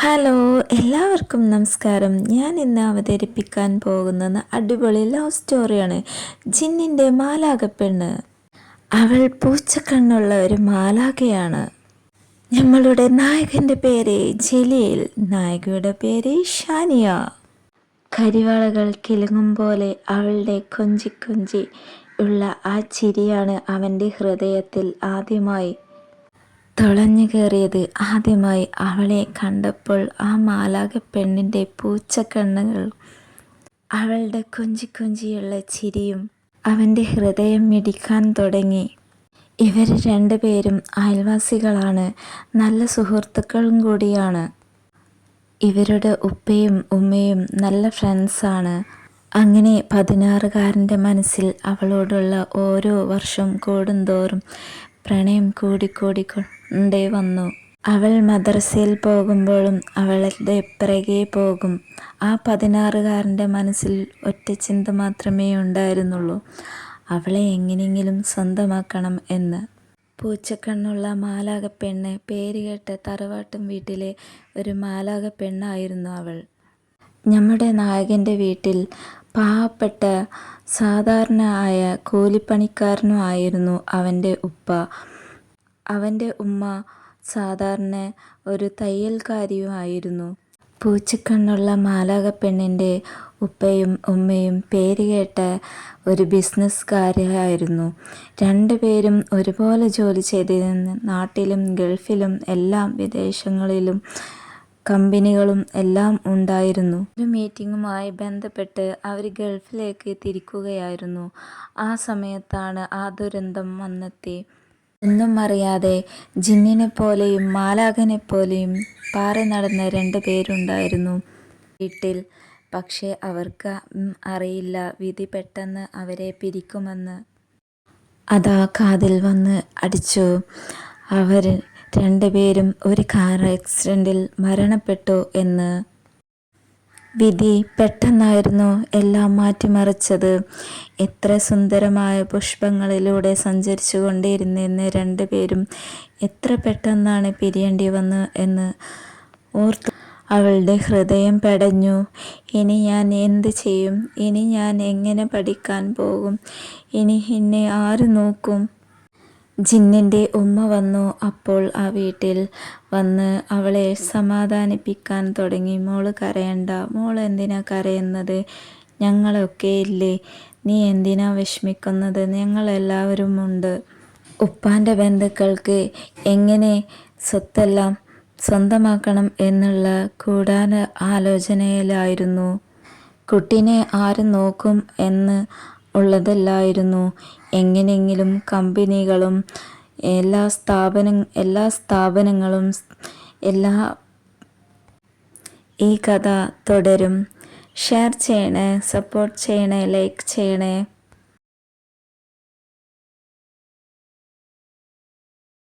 Hello, എല്ലാവർക്കും നമസ്കാരം. ഞാൻ ഇന്ന് അവതരിപ്പിക്കാൻ പോകുന്നത് അടിപൊളി ലവ് സ്റ്റോറിയാണ്. ജിന്നിൻ്റെ മാലാഖപ്പെണ്ണ്. അവൾ പൂച്ചക്കണ്ണുള്ള ഒരു മാലാഖയാണ്. നമ്മളുടെ നായകൻ്റെ പേര് ജലീൽ, നായികയുടെ പേര് ഷാനിയ. കരിവാളകൾ കിലുങ്ങും പോലെ അവളുടെ കൊഞ്ചി കൊഞ്ചി ഉള്ള ആ ചിരിയാണ് അവൻ്റെ ഹൃദയത്തിൽ ആദ്യമായി തുളഞ്ഞു കയറിയത്. ആദ്യമായി അവളെ കണ്ടപ്പോൾ ആ മാലാഖ പെണ്ണിൻ്റെ പൂച്ചക്കണ്ണുകൾ, അവളുടെ കൊഞ്ചി കൊഞ്ചിയുള്ള ചിരിയും അവൻ്റെ ഹൃദയം മിടിക്കാൻ തുടങ്ങി. ഇവർ രണ്ടുപേരും അയൽവാസികളാണ്, നല്ല സുഹൃത്തുക്കളും കൂടിയാണ്. ഇവരുടെ ഉപ്പയും ഉമ്മയും നല്ല ഫ്രണ്ട്സാണ്. അങ്ങനെ 16കാരൻ്റെ മനസ്സിൽ അവളോടുള്ള ഓരോ വർഷം കൂടുന്തോറും പ്രണയം കൂടിക്കൊണ്ടേ വന്നു. അവൾ മദ്രസയിൽ പോകുമ്പോഴും അവളുടെ പിറകെ പോകും. ആ 16കാരൻ്റെ മനസ്സിൽ ഒറ്റ ചിന്ത മാത്രമേ ഉണ്ടായിരുന്നുള്ളൂ, അവളെ എങ്ങനെയെങ്കിലും സ്വന്തമാക്കണം എന്ന്. പൂച്ചക്കണ്ണുള്ള മാലാഖ പെണ്ണ്, പേരുകേട്ട തറവാട്ടും വീട്ടിലെ ഒരു മാലാഖ പെണ്ണായിരുന്നു അവൾ. നമ്മുടെ നായകൻ്റെ വീട്ടിൽ പാവപ്പെട്ട സാധാരണയായ കൂലിപ്പണിക്കാരനുമായിരുന്നു അവൻ്റെ ഉപ്പ. അവൻ്റെ ഉമ്മ സാധാരണ ഒരു തയ്യൽക്കാരിയുമായിരുന്നു. പൂച്ചക്കണ്ണുള്ള മാലാഖ പെണ്ണിൻ്റെ ഉപ്പയും ഉമ്മയും പേരുകേട്ട ഒരു ബിസിനസ്സുകാരായിരുന്നു. രണ്ടുപേരും ഒരുപോലെ ജോലി ചെയ്തിരുന്നു. നാട്ടിലും ഗൾഫിലും എല്ലാം വിദേശങ്ങളിലും കമ്പനികളും എല്ലാം ഉണ്ടായിരുന്നു. ഒരു മീറ്റിങ്ങുമായി ബന്ധപ്പെട്ട് അവർ ഗൾഫിലേക്ക് തിരിക്കുകയായിരുന്നു. ആ സമയത്താണ് ആ ദുരന്തം വന്നെത്തി. ഒന്നും അറിയാതെ ജിന്നിനെ പോലെയും മാലാഖനെ പോലെയും പാറി നടന്ന 2 പേരുണ്ടായിരുന്നു വീട്ടിൽ. പക്ഷേ അവർക്ക് അറിയില്ല വിധി പെട്ടെന്ന് അവരെ പിരിക്കുമെന്ന്. അതാ കാതിൽ വന്ന് അടിച്ചു. അവർ 2 പേരും ഒരു കാർ ആക്സിഡൻറ്റിൽ മരണപ്പെട്ടു എന്ന്. വിധി പെട്ടെന്നായിരുന്നു എല്ലാം മാറ്റിമറിച്ചത്. എത്ര സുന്ദരമായ പുഷ്പങ്ങളിലൂടെ സഞ്ചരിച്ചു കൊണ്ടിരുന്നെന്ന് 2 പേരും എത്ര പെട്ടെന്നാണ് പിരിയേണ്ടി വന്നു എന്ന് ഓർത്ത് അവളുടെ ഹൃദയം പെടഞ്ഞു. ഇനി ഞാൻ എന്ത് ചെയ്യും? ഇനി ഞാൻ എങ്ങനെ പഠിക്കാൻ പോകും? ഇനി എന്നെ ആര് നോക്കും? ജിന്നിൻ്റെ ഉമ്മ വന്നു. അപ്പോൾ ആ വീട്ടിൽ വന്ന് അവളെ സമാധാനിപ്പിക്കാൻ തുടങ്ങി. മോള് കരയണ്ട, മോൾ എന്തിനാ കരയുന്നത്? ഞങ്ങളൊക്കെ ഇല്ലേ, നീ എന്തിനാ വിഷമിക്കുന്നത്? ഞങ്ങളെല്ലാവരും ഉണ്ട്. ഉപ്പാൻ്റെ ബന്ധുക്കൾക്ക് എങ്ങനെ സ്വത്തെല്ലാം സ്വന്തമാക്കണം എന്നുള്ള കൂടാന ആലോചനയിലായിരുന്നു. കുട്ടീനെ ആര് നോക്കും എന്ന് ഉള്ളതല്ലായിരുന്നു. എങ്ങനെയെങ്കിലും കമ്പനികളും എല്ലാ സ്ഥാപനങ്ങളും ഈ കഥ തുടരും. ഷെയർ ചെയ്യണേ, സപ്പോർട്ട് ചെയ്യണേ, ലൈക്ക് ചെയ്യണേ.